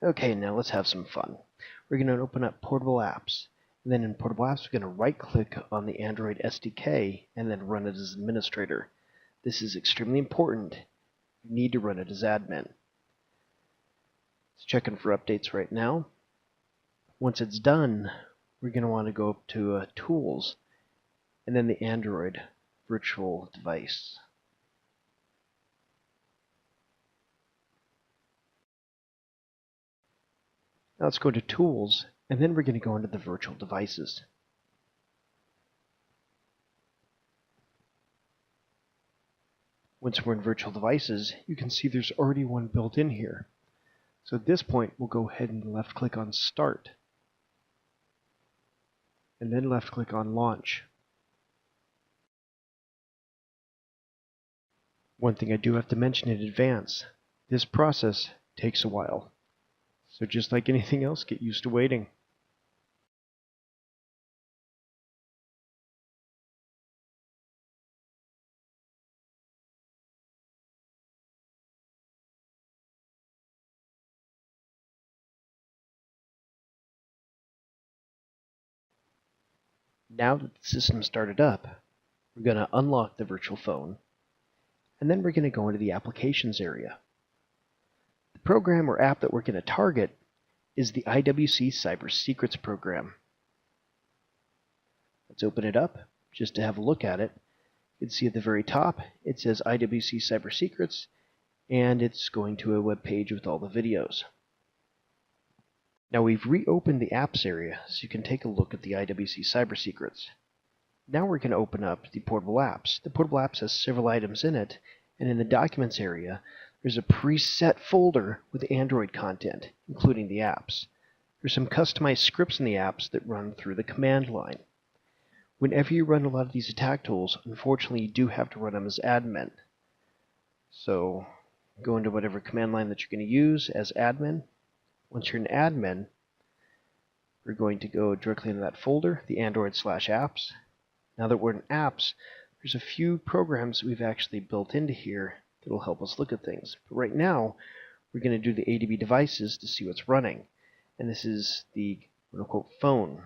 Okay, now let's have some fun. We're going to open up Portable Apps. And then in Portable Apps, we're going to right-click on the Android SDK and then run it as administrator. This is extremely important. You need to run it as admin. It's checking for updates right now. Once it's done, we're going to want to go up to Tools and then the Android virtual device. Now let's go to Tools, and then we're going to go into the virtual devices. Once we're in virtual devices, you can see there's already one built in here. So at this point, we'll go ahead and left-click on Start, and then left-click on Launch. One thing I do have to mention in advance, this process takes a while. So just like anything else, get used to waiting. Now that the system started up, we're going to unlock the virtual phone, and then we're going to go into the Applications area. The program or app that we're going to target is the IWC Cyber Secrets program. Let's open it up just to have a look at it. You can see at the very top it says IWC Cyber Secrets, and it's going to a web page with all the videos. Now we've reopened the apps area so you can take a look at the IWC Cyber Secrets. Now we're going to open up the Portable Apps. The Portable Apps has several items in it, and in the Documents area there's a preset folder with Android content, including the apps. There's some customized scripts in the apps that run through the command line. Whenever you run a lot of these attack tools, unfortunately you do have to run them as admin. So go into whatever command line that you're going to use as admin. Once you're an admin, we're going to go directly into that folder, the Android/apps. Now that we're in apps, there's a few programs we've actually built into here that will help us look at things. But right now, we're going to do the ADB devices to see what's running. And this is the quote-unquote phone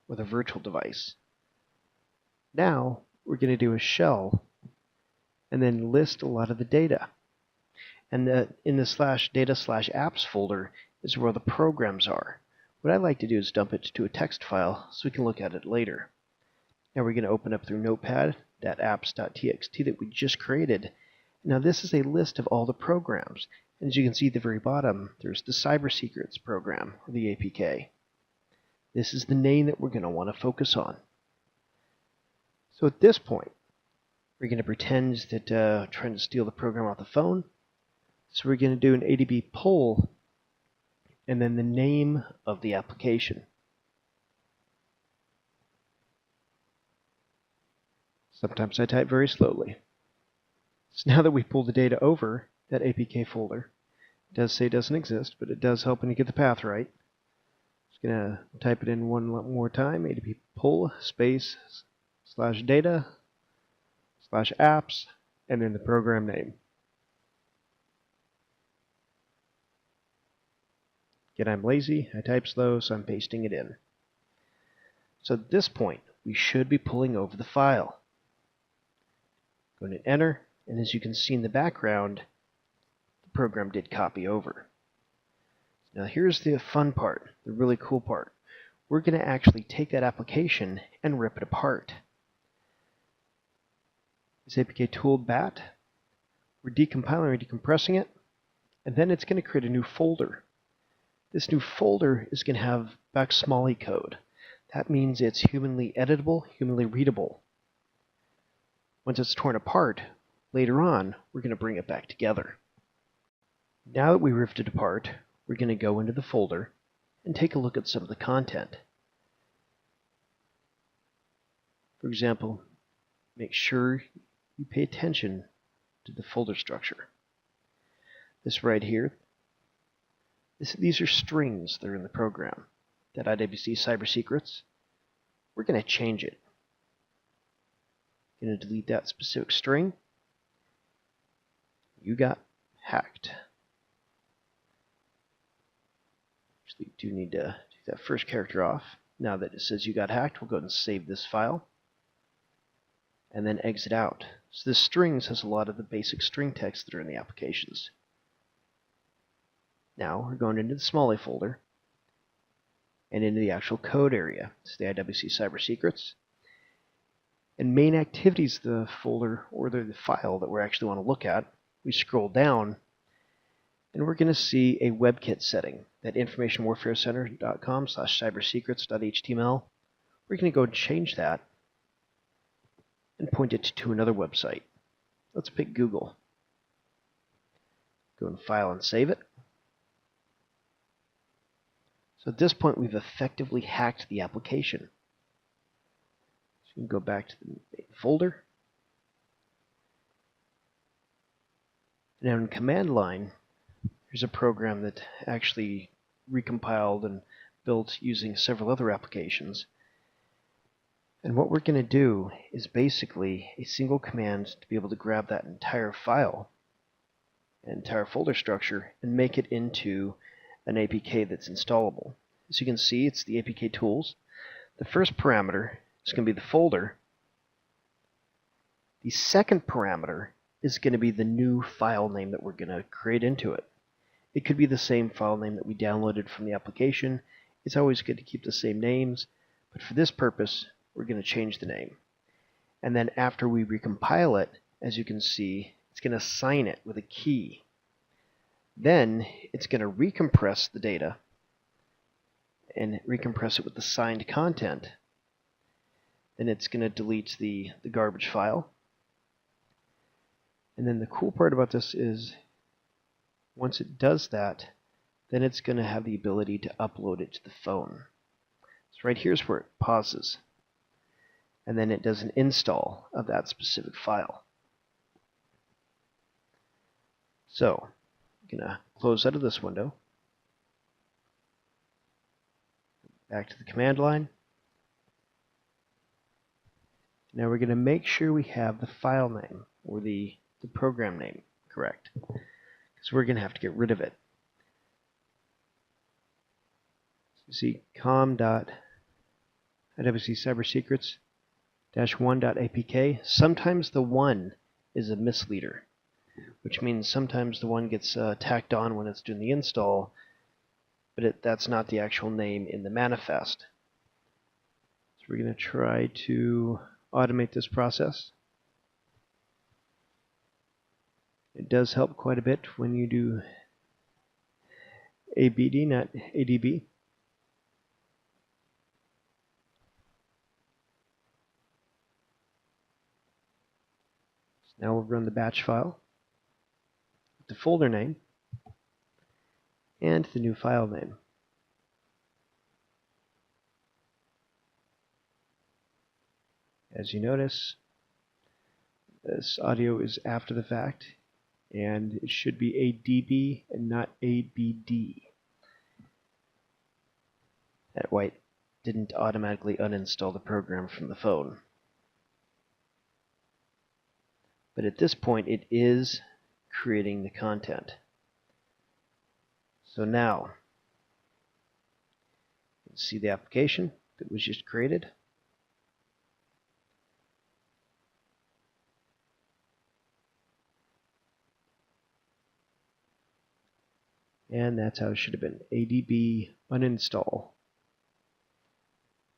with a virtual device. Now, we're going to do a shell and then list a lot of the data. And in the /data/apps folder is where the programs are. What I like to do is dump it to a text file so we can look at it later. Now we're going to open up through Notepad that apps.txt that we just created. Now this is a list of all the programs. And as you can see at the very bottom, there's the Cyber Secrets program, or the APK. This is the name that we're going to want to focus on. So at this point, we're going to pretend that trying to steal the program off the phone. So we're going to do an ADB pull and then the name of the application. Sometimes I type very slowly. So now that we pulled the data over that APK folder, it does say it doesn't exist, but it does help when you get the path right. Just going to type it in one more time, ADB pull space /data/apps, and then the program name. Again, I'm lazy, I type slow, so I'm pasting it in. So at this point, we should be pulling over the file. Go to Enter, and as you can see in the background, the program did copy over. Now here's the fun part, the really cool part. We're going to actually take that application and rip it apart. This APK tool bat, we're decompiling or decompressing it, and then it's going to create a new folder. This new folder is going to have Backsmally code. That means it's humanly editable, humanly readable. Once it's torn apart, later on, we're going to bring it back together. Now that we ripped it apart, we're going to go into the folder and take a look at some of the content. For example, make sure you pay attention to the folder structure. This right here, these are strings that are in the program. That IWC Cyber Secrets, we're going to change it. Going to delete that specific string. You got hacked. we do need to take that first character off. Now that it says you got hacked, we'll go ahead and save this file and then exit out. So this strings has a lot of the basic string text that are in the applications. Now we're going into the small a folder and into the actual code area. It's the IWC Cyber Secrets. And main activities, the folder or the file that we actually want to look at, we scroll down and we're going to see a WebKit setting, that informationwarfarecenter.com/cybersecrets.html. We're going to go and change that and point it to another website. Let's pick Google. Go and file and save it. So at this point, we've effectively hacked the application. So you can go back to the main folder. Now in command line, here's a program that actually recompiled and built using several other applications. And what we're going to do is basically a single command to be able to grab that entire file, an entire folder structure, and make it into an APK that's installable. As you can see, it's the APK tools. The first parameter is going to be the folder. The second parameter is going to be the new file name that we're going to create into it. It could be the same file name that we downloaded from the application. It's always good to keep the same names, but for this purpose, we're going to change the name. And then after we recompile it, as you can see, it's going to assign it with a key. Then it's going to recompress the data and recompress it with the signed content. Then it's going to delete the garbage file. And then the cool part about this is once it does that, then it's going to have the ability to upload it to the phone. So right here's where it pauses. And then it does an install of that specific file. So I'm going to close out of this window. Back to the command line. Now we're going to make sure we have the file name or the program name correct, because we're going to have to get rid of it. So you see com.iwccybersecrets-1.apk. Sometimes the 1 is a misleader, which means sometimes the 1 gets tacked on when it's doing the install, but that's not the actual name in the manifest. So we're going to try to automate this process. It does help quite a bit when you do ABD, not ADB. So now we'll run the batch file with the folder name and the new file name. As you notice, this audio is after the fact, and it should be ADB and not ABD. That way it didn't automatically uninstall the program from the phone. But at this point, it is creating the content. So now, you can see the application that was just created. And that's how it should have been. ADB uninstall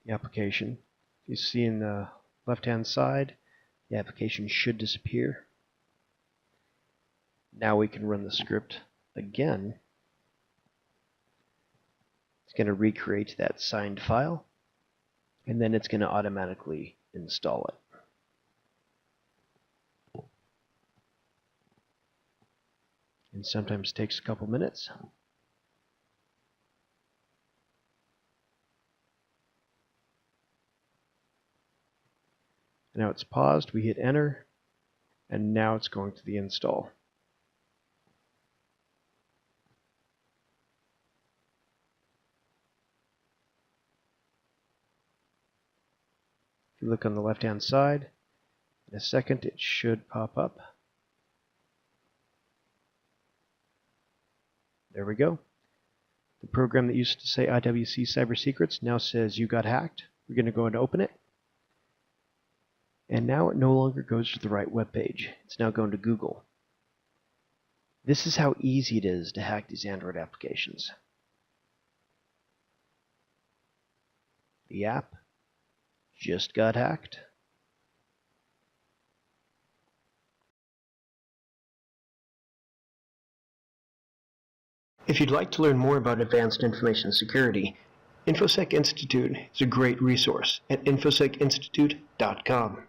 the application. You see in the left-hand side, the application should disappear. Now we can run the script again. It's going to recreate that signed file, and then it's going to automatically install it. And sometimes takes a couple minutes. Now it's paused, we hit enter, and now it's going to the install. If you look on the left-hand side, in a second it should pop up. There we go. The program that used to say IWC Cyber Secrets now says you got hacked. We're going to go and open it. And now it no longer goes to the right web page. It's now going to Google. This is how easy it is to hack these Android applications. The app just got hacked. If you'd like to learn more about advanced information security, InfoSec Institute is a great resource at infosecinstitute.com.